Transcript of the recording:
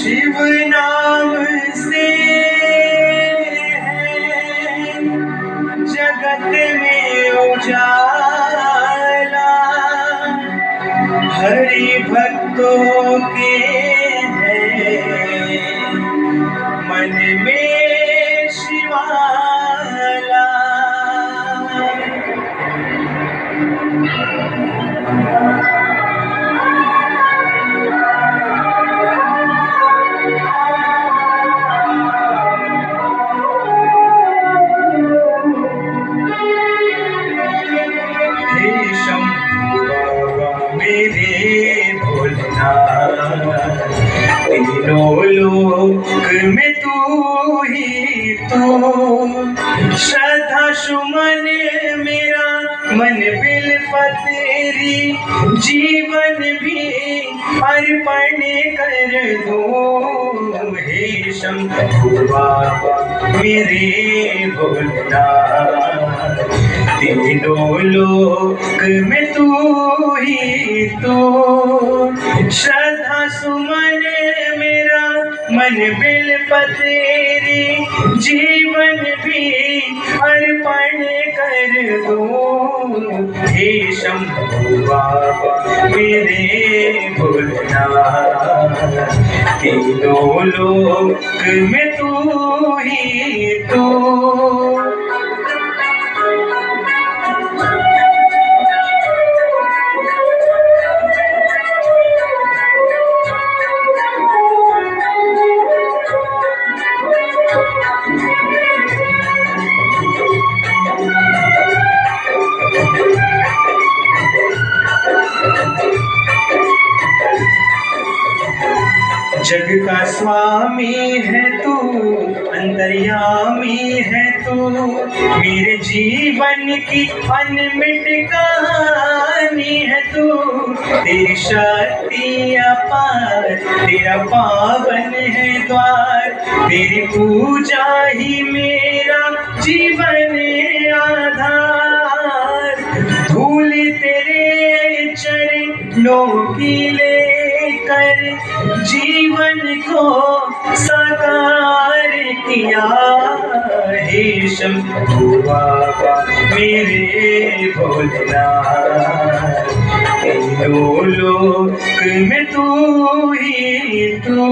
शिव नाम से है जगत में उजाला, हरि भक्तों के हैं मन में शिवाला। मेरे भोलेनाथ, तीनों लोक में तू ही तू, श्रद्धा सुमन मेरा मन बिलपतेरी, जीवन भी अर्पण कर दूं। हे शंभु बाबा मेरे भोलेनाथ, तीनों लोक में तू ही तू, श्रद्धा सुमन मेरा मन बिलपतेरी, जीवन भी अर्पण कर दूं। हे शंभु बाबा मेरे भोलेनाथ, तीनों लोक में तू ही तू। जग का स्वामी है तू, अंतर्यामी है तू, मेरे जीवन की अनमिट कहानी है तू। तेरी शक्ति अपार, तेरा पावन है द्वार, तेरी पूजा ही मेरा जीवन आधार। धूल तेरे चरणों की लेकर जीवन को साकार किया। हे शंभु बाबा मेरे भोलेनाथ, तीनों लोक में तू ही तू।